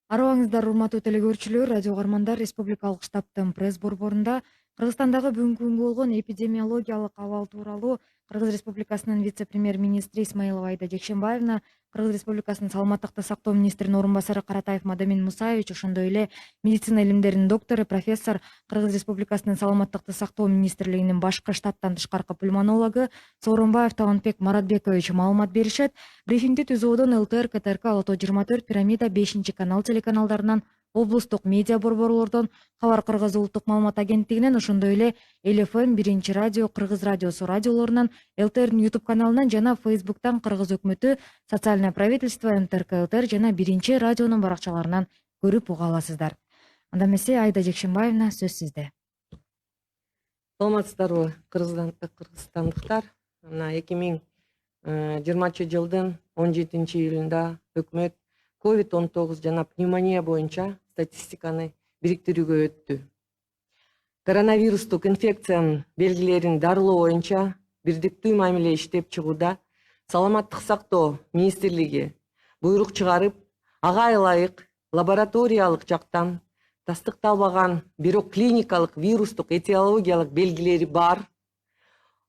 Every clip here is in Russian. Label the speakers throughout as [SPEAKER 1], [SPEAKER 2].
[SPEAKER 1] Арыбаңыздар, урматтуу телекөрүүчүлөр, радио угармандар, республикалык штабтын пресс борборунда Кыргызстандагы бүгүнкү күнгө болгон эпидемиологиялык абал тууралуу Кыргыз Республикасынын вице-премьер-министри Исмаилова Айда Жекшенбаевна, Кыргыз Республикасынын саламаттыкты сактоо министринин орун басары Каратаев Мадамин Мусаевич, ошондой эле медицина илимдеринин доктору, профессор, Кыргыз Республикасынын саламаттыкты сактоо министрлигинин башкы штаттан тышкаркы пульмонологу Сооронбаев Талантбек Маратбекович маалымат беришет. Брифингди түзүүдөн ЛТР, КТРК, Лото 24, Пирамида, 5 канал телеканалдарынан, облустук медиа борборлордон, Кабар Кыргыз улуттук маалымат агенттигинен, ошондой эле ЛФМ, Биринчи радио, Кыргыз радиосу радиолорунан, ЛТРдин YouTube каналынан жана Facebooктан Кыргыз өкмөтү, Социальное правительство, МТРК ЛТР жана Биринчи радионун баракчаларынан көрүп уга аласыздар. Анда эмесе Айда Жекшенбаевна, сөз сизде.
[SPEAKER 2] Саламатсыздарбы, кыргызстандыктар. 2020 жылдын 17 июлунда өкмөт COVID-19 жана пневмония боюнча статистиканы бириктирүүгө өттү. Коронавирустук инфекциянын белгилерин дарылоо боюнча бирдиктүү мамиле иштеп чыгууда Саламаттык сактоо министрлиги буйрук чыгарып, ага ылайык лабораториялык жактан тастыкталбаган, бирок клиникалык вирустук этиологиялык белгилери бар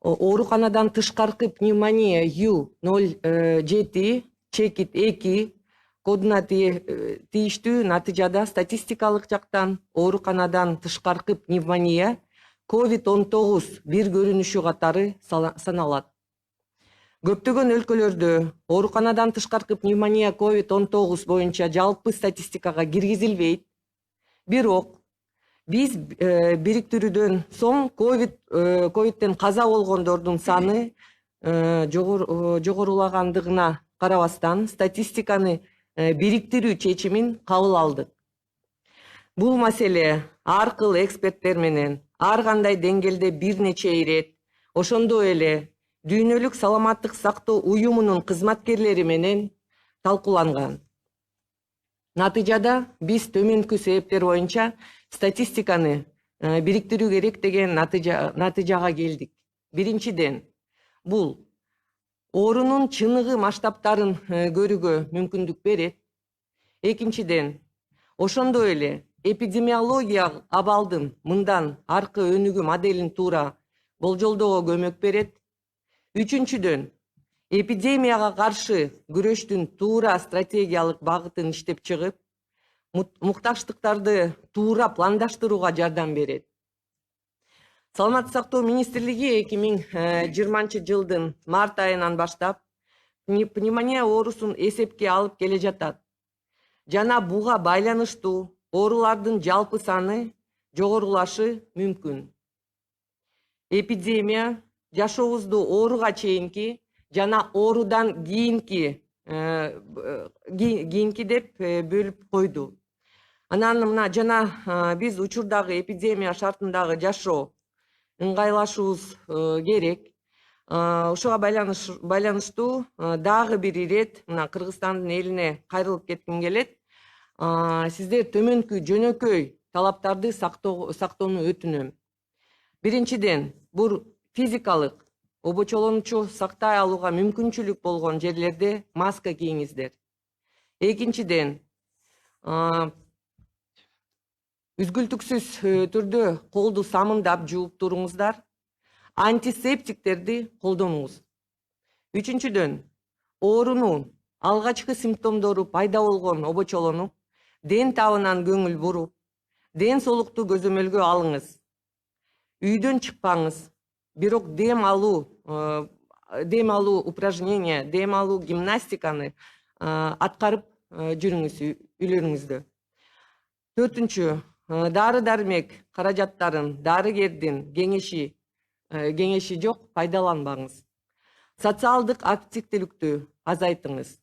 [SPEAKER 2] ооруканадан тышкаркы пневмония U07 чекит 2 кодуна тийиштүү натыйжада статистикалык жактан ооруканадан тышкаркы пневмония COVID-19 бир көрүнүшү катары саналат. Көптөгөн өлкөлөрдө ооруканадан тышкаркы пневмония COVID-19 боюнча жалпы статистикага киргизилбейт. Бирок биз бириктирүүдөн соң ковидтен каза болгондордун саны жогорулагандыгына карабастан статистиканы бириктирүү чечимин кабыл алдык. Бул маселе ар кыл эксперттер менен ар кандай деңгээлде бир нече ирет, ошондой эле Дүйнөлүк саламаттык сактоо уюмунун кызматкерлери менен талкууланган. Натыйжада биз төмөнкү себептер боюнча статистиканы бириктирүү керек деген натыйжага келдик. Биринчиден, бул оорунун чыныгы масштабтарын көрүүгө мүмкүндүк берет. Экинчиден, ошондой эле эпидемиологиялык абалдын мындан аркы өнүгүү моделин туура болжолдоого көмөк берет. Үчүнчүдөн, эпидемияга каршы күрөштүн туура стратегиялык багытын иштеп чыгып, мукташтыктарды туура пландаштырууга жардам берет. Саламаттык сактоо министрлиги 2020 жылдын март айынан баштап пневмония оорусун эсепке алып келе жатат. Жана буга байланыштуу оорулардын жалпы саны жогорулашы мүмкүн. Эпидемия жашообузду ооруга чейинки жана оорудан кийинки деп бөлүп койду. Анан мына жана биз учурдагы эпидемия шартындагы жашоо ыңгайлашуубуз керек. Ошого байланыштуу дагы бир ирет мына Кыргызстандын элине кайрылып кетким келет. Сиздер төмөнкү жөнөкөй талаптарды сактоону өтүнөм. Биринчиден, бул физикалык обочолонуучу сактай алууга мүмкүнчүлүк болгон жерлерде маска кийиңиздер. Экинчиден, үзгүлтүксүз түрдө колду самындап жууп туруңуздар. Антисептиктерди колдонуңуз. Үчүнчүдөн, оорунун алгачкы симптомдору пайда болгон обочолонуп, ден табынан көңүл буруп, ден соолукту көзөмөлгө алыңыз. Үйдөн чыкпаңыз. Бирок дем алуу упражнения, дем алуу гимнастиканы аткарып жүрүңүз үйлөрүңүздө. Төртүнчү, дары-дармек каражаттарын дарыгердин кеңеши жок пайдаланбаңыз. Социалдык активдүүлүктү азайтыңыз.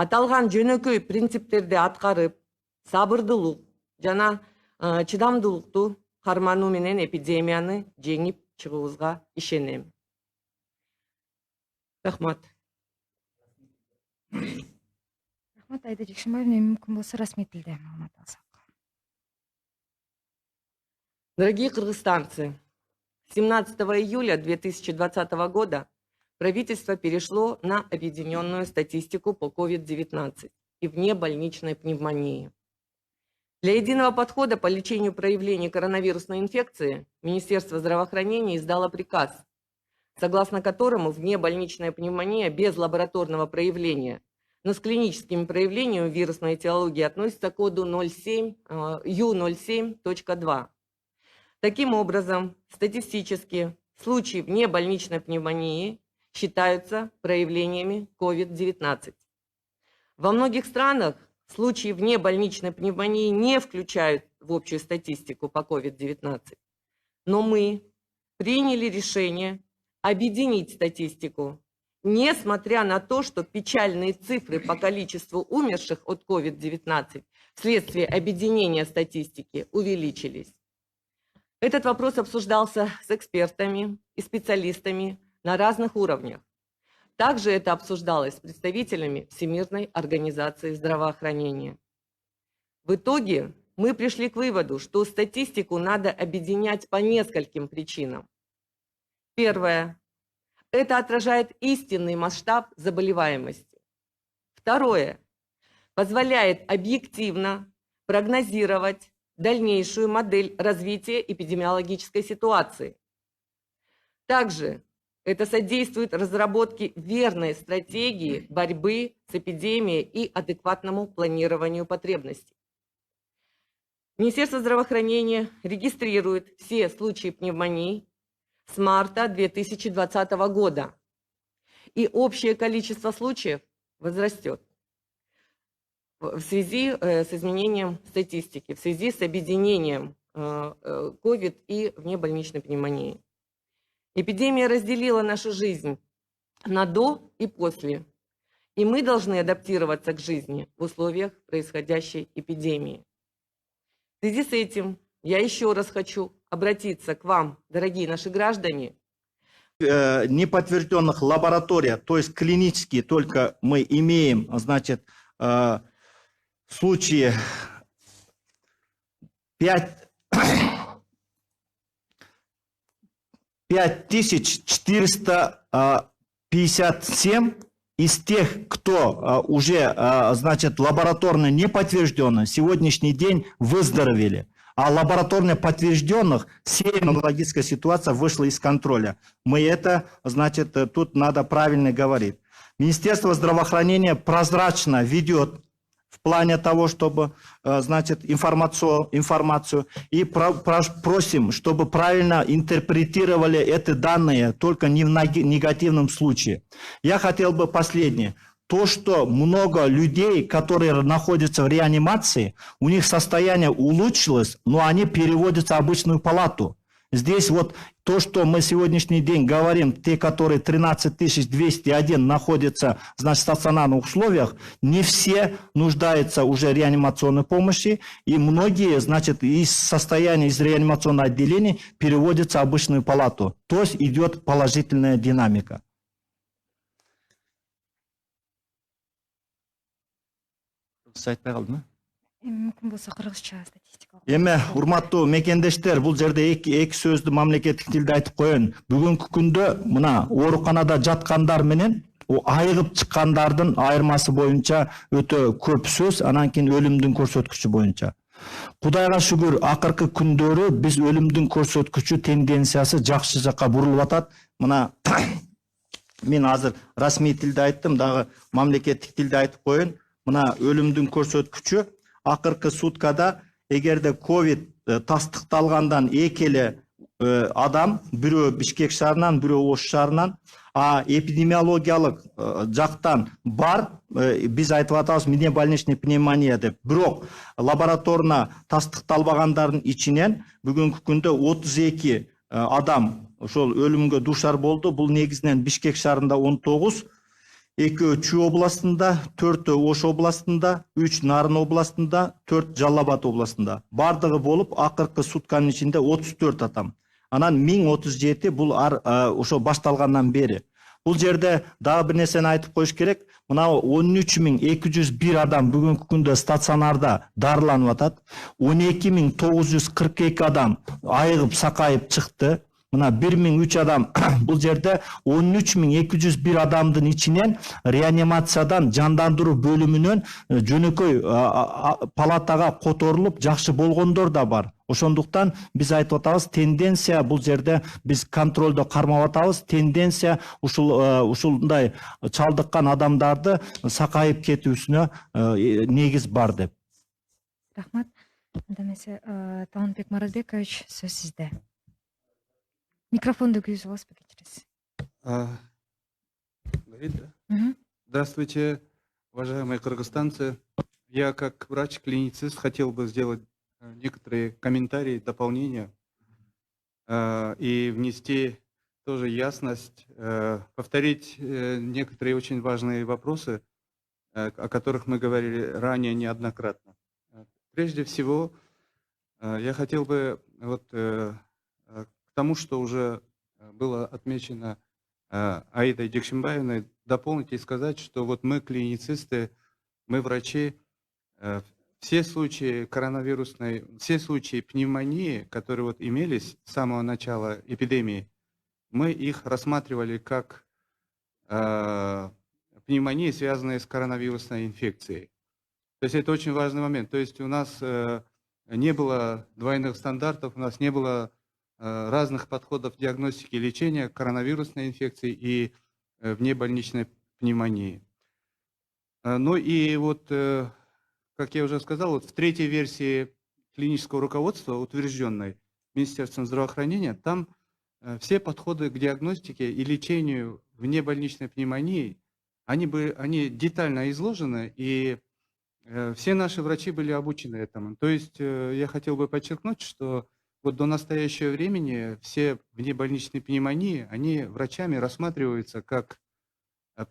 [SPEAKER 2] Аталган жөнөкөй принциптерди аткарып, сабырдуулук жана чыдамдуулукту кармануу менен эпидемияны жеңип чыгуубузга ишенем. Рахмат.
[SPEAKER 1] Рахмат, Айда Жекшенбаевна, мүмкүн болсо расмий тилде маалымат алсак.
[SPEAKER 2] Дорогие кыргызстанцы, 17 июля 2020 года правительство перешло на объединенную статистику по COVID-19. и внебольничной пневмонии. Для единого подхода по лечению проявлений коронавирусной инфекции Министерство здравоохранения издало приказ, согласно которому внебольничная пневмония без лабораторного проявления, но с клиническими проявлениями вирусной этиологии относится к коду U07.2. Таким образом, статистически случаи внебольничной пневмонии считаются проявлениями COVID-19. Во многих странах случаи внебольничной пневмонии не включают в общую статистику по COVID-19. Но мы приняли решение объединить статистику, несмотря на то, что печальные цифры по количеству умерших от COVID-19 вследствие объединения статистики увеличились. Этот вопрос обсуждался с экспертами и специалистами на разных уровнях. Также это обсуждалось с представителями Всемирной организации здравоохранения. В итоге мы пришли к выводу, что статистику надо объединять по нескольким причинам. Первое. Это отражает истинный масштаб заболеваемости. Второе. Позволяет объективно прогнозировать дальнейшую модель развития эпидемиологической ситуации. Также это содействует разработке верной стратегии борьбы с эпидемией и адекватному планированию потребностей. Министерство здравоохранения регистрирует все случаи пневмонии с марта 2020 года, и общее количество случаев возрастет в связи с изменением статистики, в связи с объединением COVID и внебольничной пневмонии. Эпидемия разделила нашу жизнь на до и после, и мы должны адаптироваться к жизни в условиях происходящей эпидемии. В связи с этим я еще раз хочу обратиться к вам, дорогие наши граждане.
[SPEAKER 3] Неподтвержденных лабораторий, то есть клинические, только мы имеем, значит, случаи 5457 из тех, кто уже, значит, лабораторно не подтвержденно, сегодняшний день выздоровели. А лабораторно подтвержденных сериологическая ситуация вышла из контроля. Мы это, значит, тут надо правильно говорить. Министерство здравоохранения прозрачно ведет в плане того, чтобы, значит, информацию. И просим, чтобы правильно интерпретировали эти данные, только не в негативном случае. Я хотел бы последнее. То, что много людей, которые находятся в реанимации, у них состояние улучшилось, но они переводятся в обычную палату. Здесь вот то, что мы сегодняшний день говорим, те, которые 13201 находятся, значит, в стационарных условиях, не все нуждаются уже в реанимационной помощи, и многие, значит, из состояния из реанимационного отделения переводятся в обычную палату. То есть идет положительная динамика. Айтпай калдым,
[SPEAKER 1] мүмкүн болсо кыргызча статистикалык.
[SPEAKER 3] Эме, урматтуу мекендештер, бул жерде эки сөздү мамлекеттик тилде айтып коеюн. Бүгүнкү күндө мына ооруканада жаткандар менен айыгып чыккандардын айырмасы боюнча өтө көп сөз, анан кийин өлүмдүн көрсөткүчү боюнча. Кудайга шүгүр, акыркы күндөрү биз өлүмдүн көрсөткүчү тенденциясы жакшы жакка бурулуп атат. Мына мен азыр расмий тилде айттым, дагы мамлекеттик тилде айтып коеюн. Мына өлүмдүн көрсөткүчү акыркы суткада эгерде ковид тастыкталгандан экеле адам, бирөө Бишкек шаарынан, бирөө Ош шаарынан, а эпидемиологиялык жактан бар, биз айтып атабыз внебольничный пневмония деп. Бирок лабораторно тастыкталбагандардын ичинен бүгүнкү күндө 32 адам ошол өлүмгө дуушар болду. Бул негизинен Бишкек шаарында 19, 2 Чүй областында, 4 Ош областында, 3 Нарын областында, 4 Жалал Абад областында. Бардыгы болуп, акыркы сутканын ичинде 34 адам. Анан 1037 бул ошо башталгандан бери. Бул жерде дагы бир нерсени айтып коюш керек. Мына 13201 адам бүгүнкү күндө стационарда дарыланып атат. 12942 адам айыгып сакайып чыкты. мына 1003 адам бул жерде 13201 адамдын ичинен реанимациядан жандандыруу бөлүмүнөн жөнөкөй палатага которулуп жакшы болгондор да бар. Ошондуктан биз айтып атабыз, тенденция бул жерде биз контролдо кармап атабыз. Тенденция ушундай чалдыккан адамдарды сакайып кетүүсүнө негиз бар деп.
[SPEAKER 1] Рахмат. Анда эмесе Талантбек Маратбекович, сөз сизде. Микрофонду күйүзүп аласызбы, кечиресиз?
[SPEAKER 4] Говорит, да? Здравствуйте, уважаемые кыргызстанцы. Я как врач-клиницист хотел бы сделать некоторые комментарии, дополнения и внести тоже ясность, повторить некоторые очень важные вопросы, о которых мы говорили ранее неоднократно. Прежде всего, я хотел бы к тому, что уже было отмечено Аидой Дюкшинбаевной, дополнить и сказать, что вот мы, клиницисты, мы, врачи, все случаи коронавирусной, все случаи пневмонии, которые вот имелись с самого начала эпидемии, мы их рассматривали как пневмонии, связанные с коронавирусной инфекцией. То есть это очень важный момент. То есть у нас не было двойных стандартов, у нас не было разных подходов диагностики и лечения коронавирусной инфекции и внебольничной пневмонии. Ну и вот, как я уже сказал, вот в третьей версии клинического руководства, утвержденной Министерством здравоохранения, там все подходы к диагностике и лечению внебольничной пневмонии, они детально изложены, и все наши врачи были обучены этому. То есть я хотел бы подчеркнуть, что вот до настоящего времени все внебольничные пневмонии, они врачами рассматриваются как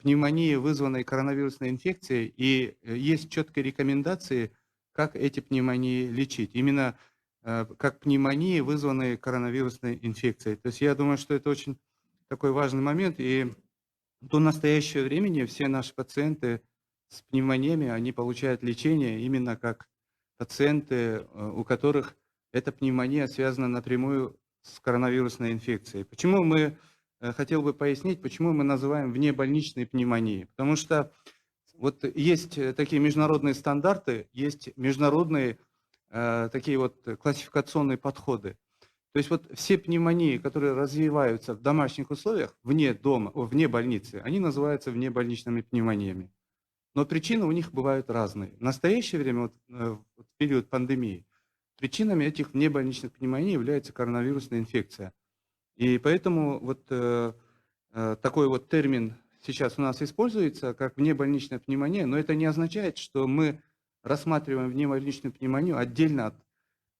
[SPEAKER 4] пневмонии, вызванной коронавирусной инфекцией, и есть четкие рекомендации, как эти пневмонии лечить. Именно как пневмонии, вызванные коронавирусной инфекцией. То есть я думаю, что это очень такой важный момент, и до настоящего времени все наши пациенты с пневмониями, они получают лечение именно как пациенты, у которых эта пневмония связана напрямую с коронавирусной инфекцией. Почему хотел бы пояснить, почему мы называем внебольничной пневмонией. Потому что вот есть такие международные стандарты, есть международные такие вот классификационные подходы. То есть вот все пневмонии, которые развиваются в домашних условиях, вне дома, вне больницы, они называются внебольничными пневмониями. Но причины у них бывают разные. В настоящее время, в период пандемии, причинами этих внебольничных пневмоний является коронавирусная инфекция. И поэтому вот такой вот термин сейчас у нас используется как внебольничная пневмония, но это не означает, что мы рассматриваем внебольничную пневмонию отдельно от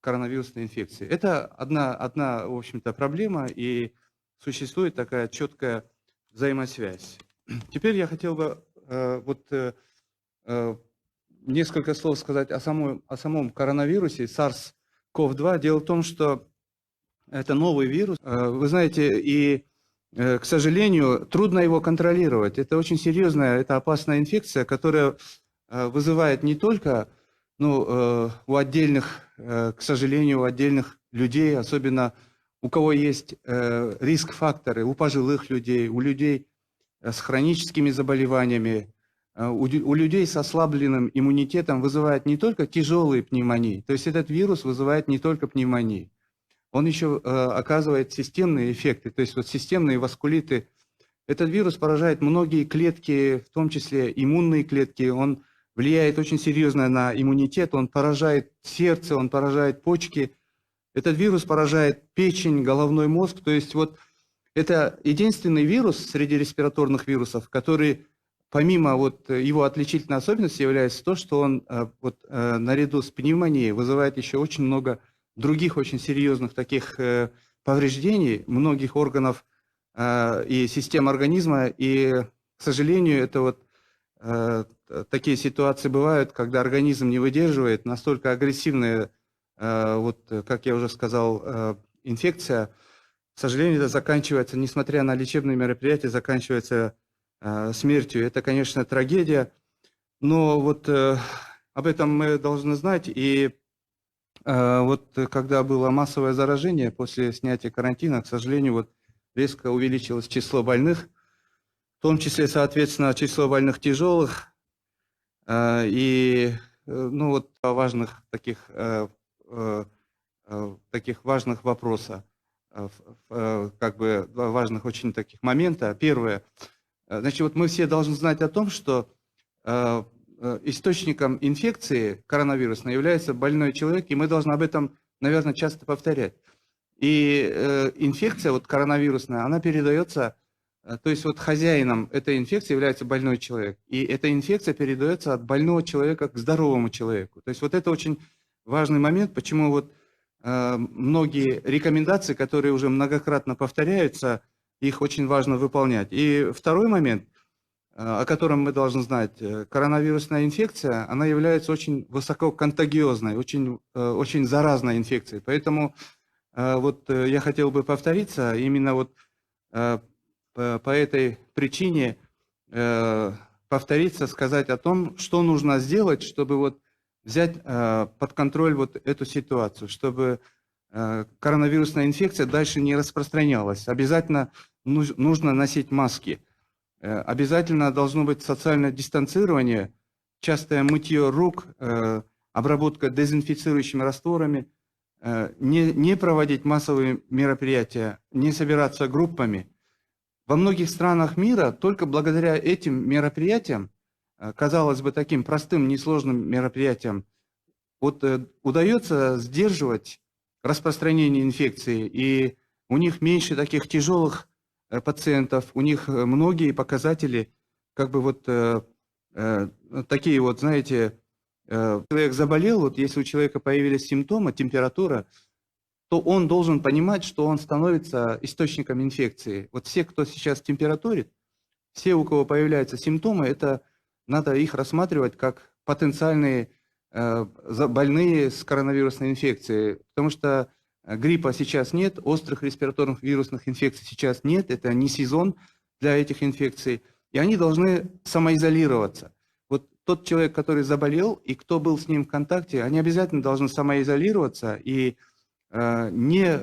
[SPEAKER 4] коронавирусной инфекции. Это одна в общем-то, проблема, и существует такая четкая взаимосвязь. Теперь я хотел бы несколько слов сказать о самом коронавирусе, SARS-CoV-2. Дело в том, что это новый вирус. Вы знаете, и, к сожалению, трудно его контролировать. Это очень серьезная, это опасная инфекция, которая вызывает не только у отдельных, к сожалению, у отдельных людей, особенно у кого есть риск-факторы, у пожилых людей, у людей с хроническими заболеваниями, у людей с ослабленным иммунитетом вызывает не только тяжелые пневмонии, то есть этот вирус вызывает не только пневмонии, он еще оказывает системные эффекты, то есть вот системные васкулиты. Этот вирус поражает многие клетки, в том числе иммунные клетки, он влияет очень серьезно на иммунитет, он поражает сердце, он поражает почки. Этот вирус поражает печень, головной мозг, то есть вот это единственный вирус среди респираторных вирусов, который, помимо вот его отличительной особенности, является то, что он наряду с пневмонией вызывает еще очень много других очень серьезных таких повреждений многих органов и систем организма. И, к сожалению, это вот такие ситуации бывают, когда организм не выдерживает, настолько агрессивная, как я уже сказал, инфекция. К сожалению, это заканчивается, несмотря на лечебные мероприятия, заканчивается смертью. Это, конечно, трагедия, но вот об этом мы должны знать. И когда было массовое заражение после снятия карантина, к сожалению, вот резко увеличилось число больных, в том числе, соответственно, число больных тяжелых. И ну, вот два важных таких важных вопроса, как бы два важных очень таких момента. Первое, значит, вот мы все должны знать о том, что источником инфекции коронавирусной является больной человек, и мы должны об этом, наверное, часто повторять. И инфекция вот коронавирусная, она передается, то есть вот хозяином этой инфекции является больной человек, и эта инфекция передается от больного человека к здоровому человеку. То есть вот это очень важный момент, почему вот многие рекомендации, которые уже многократно повторяются, их очень важно выполнять. И второй момент, о котором мы должны знать, коронавирусная инфекция, она является очень высококонтагиозной, очень заразной инфекцией. Поэтому вот я хотел бы повториться, именно вот по этой причине повториться, сказать о том, что нужно сделать, чтобы вот взять под контроль вот эту ситуацию, чтобы коронавирусная инфекция дальше не распространялась. Обязательно нужно носить маски. Обязательно должно быть социальное дистанцирование, частое мытье рук, обработка дезинфицирующими растворами, не проводить массовые мероприятия, не собираться группами. Во многих странах мира только благодаря этим мероприятиям, казалось бы, таким простым, несложным мероприятиям, вот удается сдерживать распространение инфекции, и у них меньше таких тяжелых пациентов, у них многие показатели, как бы вот такие вот, знаете, человек заболел, вот если у человека появились симптомы, температура, то он должен понимать, что он становится источником инфекции. Вот все, кто сейчас температурит, все, у кого появляются симптомы, это надо их рассматривать как потенциальные больные с коронавирусной инфекцией, потому что гриппа сейчас нет, острых респираторных вирусных инфекций сейчас нет, это не сезон для этих инфекций, и они должны самоизолироваться. Вот тот человек, который заболел, и кто был с ним в контакте, они обязательно должны самоизолироваться и не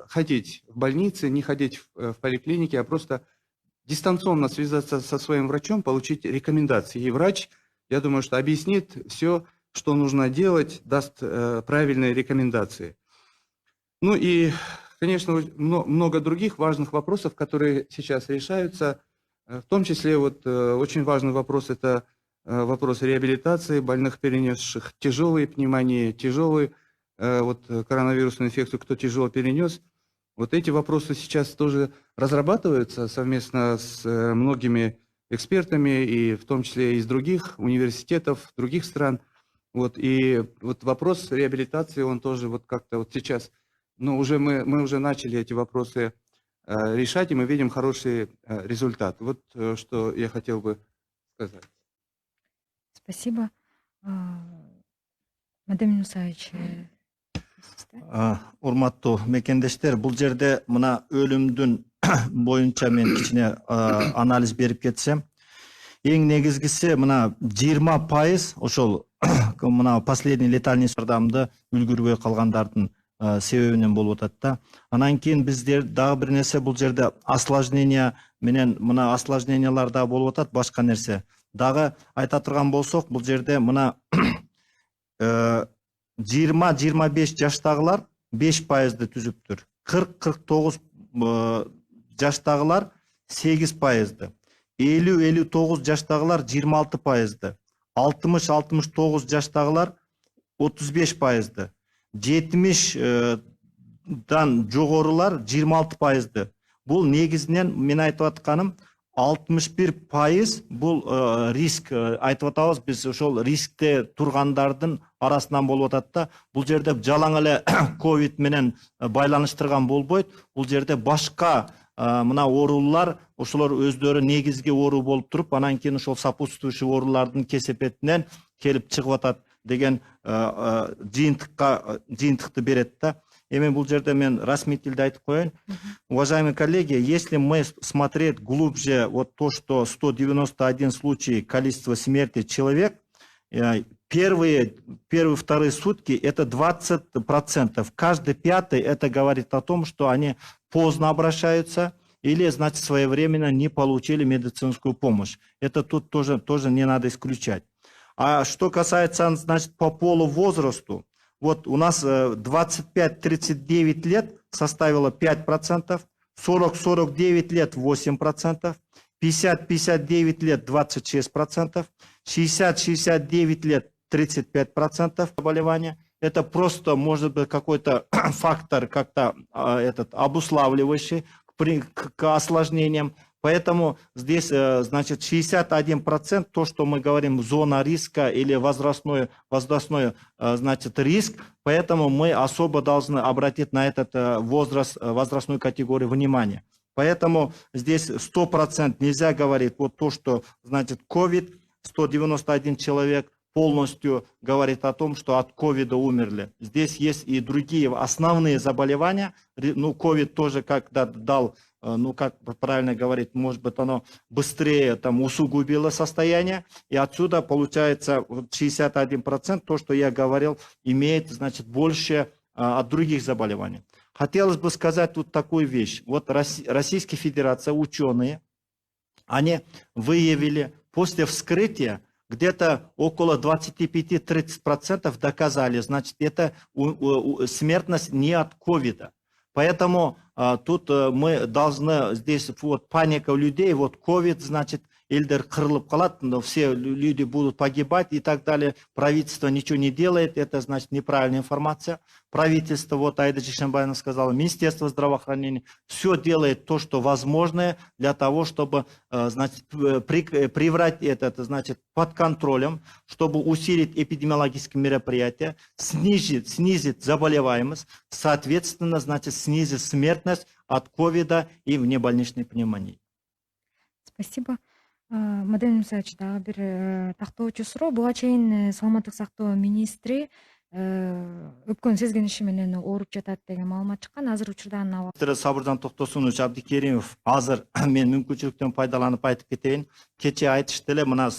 [SPEAKER 4] ходить в больнице, не ходить в поликлинике, а просто дистанционно связаться со своим врачом, получить рекомендации. И врач, я думаю, что объяснит все, что нужно делать, даст правильные рекомендации. Ну и, конечно, много других важных вопросов, которые сейчас решаются. В том числе вот очень важный вопрос – это вопрос реабилитации больных, перенесших тяжелые пневмонии, тяжелые вот коронавирусную инфекцию, кто тяжело перенес. Вот эти вопросы сейчас тоже разрабатываются совместно с многими экспертами, и в том числе из других университетов, других стран. Вот, и вот вопрос реабилитации, он тоже вот как-то вот сейчас, ну, мы уже начали эти вопросы решать, и мы видим хороший результат. Вот что я хотел бы сказать.
[SPEAKER 1] Спасибо. Мадам Мусаевич.
[SPEAKER 3] Урматтуу мекендештер, бул жерде мына өлүмдүн боюнча мен кичине анализ берип кетсем, эң негизгиси мына 20% ошол мына последний летальный жардамды үлгүрбөй калгандардын себебинен болуп атат да. Анан кийин биздер дагы бир нерсе, бул жерде осложнение менен мына осложнениялар да болуп атат, башка нерсе. Дагы айта турган болсок, бул жерде мына 20-25 жаштагылар 5%ды түзүптүр. 40-49 жаштагылар 8%ды. 50-59 жаштагылар 26%ды. 60-69 жаштагылар 35%ды. 70-дан жогорулар 26%ды. Бул негизинен мен айтып атканым 61% бул риск, айтып атабыз биз, ошол рискте тургандардын арасынан болуп атат да. Бул жерде жалаң эле ковид менен байланыштырган болбойт. Бул жерде башка мына оорулар, ошолор өздөрү негизги оору болуп туруп, анан кийин ошол сопутствующий оорулардын кесепетинен келип чыгып атат деген жыйынтыкты берет да. Эми бул жерде мен расмий тилде айтып коеюн. Уважаемые коллеги, если мы смотреть глубже вот то, что 191 случай количество смерти человек, Первые, вторые сутки это 20%. Каждый пятый это говорит о том, что они поздно обращаются или, значит, своевременно не получили медицинскую помощь. Это тут тоже не надо исключать. А что касается, значит, по полу возрасту, вот у нас 25-39 лет составило 5%, 40-49 лет 8%, 50-59 лет 26%, 60-69 лет 35% заболевания. Это просто может быть какой-то фактор как-то обуславливающий к осложнениям. Поэтому здесь, значит, 61% то, что мы говорим, зона риска или возрастной, значит, риск. Поэтому мы особо должны обратить на этот возрастную категорию внимание. Поэтому здесь 100% нельзя говорить вот то, что, значит, COVID, 191 человек полностью говорит о том, что от ковида умерли. Здесь есть и другие основные заболевания. Ну, ковид тоже как-то дал, ну, как правильно говорить, может быть, оно быстрее там усугубило состояние. И отсюда получается 61%, то, что я говорил, имеет, значит, больше от других заболеваний. Хотелось бы сказать тут такую вещь. Вот Российская Федерация, ученые, они выявили после вскрытия где-то около 25-30% доказали, значит, это смертность не от ковида. Поэтому тут мы должны, здесь вот паника у людей, вот ковид, значит, эльдер кырылып калат, но все люди будут погибать и так далее. Правительство ничего не делает, это значит неправильная информация. Правительство, вот Аида Чешембаевна сказала, Министерство здравоохранения, все делает то, что возможное для того, чтобы, значит, приврать это, значит, под контролем, чтобы усилить эпидемиологические мероприятия, снизить заболеваемость, соответственно, значит, снизить смертность от ковида и внебольничной пневмонии.
[SPEAKER 1] Спасибо. Мадам Мусаевич, дагы бир тактоочу суроо. Буга чейин саламаттык сактоо министри өпкөн сезгениши менен ооруп жатат деген маалымат чыккан. Азыр учурда анын
[SPEAKER 3] Сабыржан Токтосунович Абдикеримов, азыр мен мүмкүнчүлүктөн пайдаланып айтып кетейин. Кече айтышты эле, мына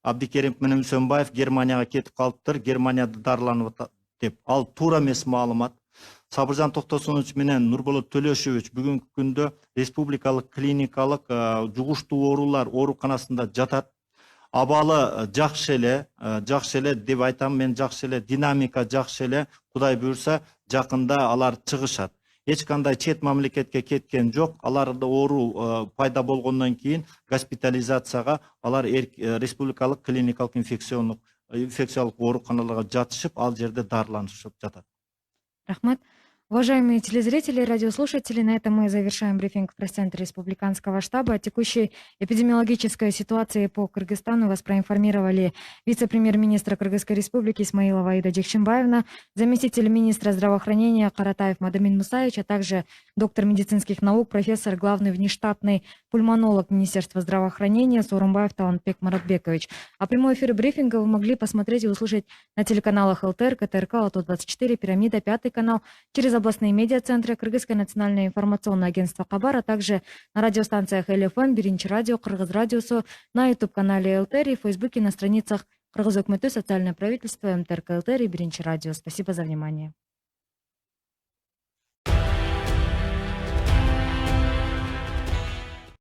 [SPEAKER 3] Абдикерим менен Үсөнбаев Германияга кетип калыптыр, Германияда дарыланып атат деп. Ал туура эмес маалымат. Сабыржан Токтосунович менен Нурболот Төлөшович бүгүнкү күндө республикалык клиникалык жугуштуу оорулар ооруканасында жатат. Абалы жакшы эле деп айтам мен, жакшы эле, динамика жакшы эле. Кудай буюрса, жакында алар чыгышат. Эч кандай чет мамлекетке кеткен жок. Аларда оору пайда болгондон кийин госпитализацияга алар республикалык клиникалык инфекциялык ооруканаларга жатышып, ал жерде дарыланышып жатат.
[SPEAKER 1] Рахмат. Уважаемые телезрители, радиослушатели, на этом мы завершаем брифинг в пресс-центре Республиканского штаба. О текущей эпидемиологической ситуации по Кыргызстану вас проинформировали вице-премьер-министр Кыргызской Республики Исмаилова Аида Джекшимбаевна, заместитель министра здравоохранения Каратаев Мадамин Мусаевич, а также доктор медицинских наук, профессор, главный внештатный пульмонолог Министерства здравоохранения Сооронбаев Талантбек Маратбекович. А прямой эфир брифинга вы могли посмотреть и услышать на телеканалах ЛТР, КТРК, ЛАТО-24, Пирамида, 5 канал, через областные медиацентры, Кыргызское национальное информационное агентство Кабар, а также на радиостанциях ЛФМ, Биринчи радио, Кыргыз радиосу, на YouTube-канале ЛТР и в Фейсбуке на страницах Кыргыз өкмөтү, социальное правительство, МТРК ЛТР и Биринчи радио. Спасибо за внимание.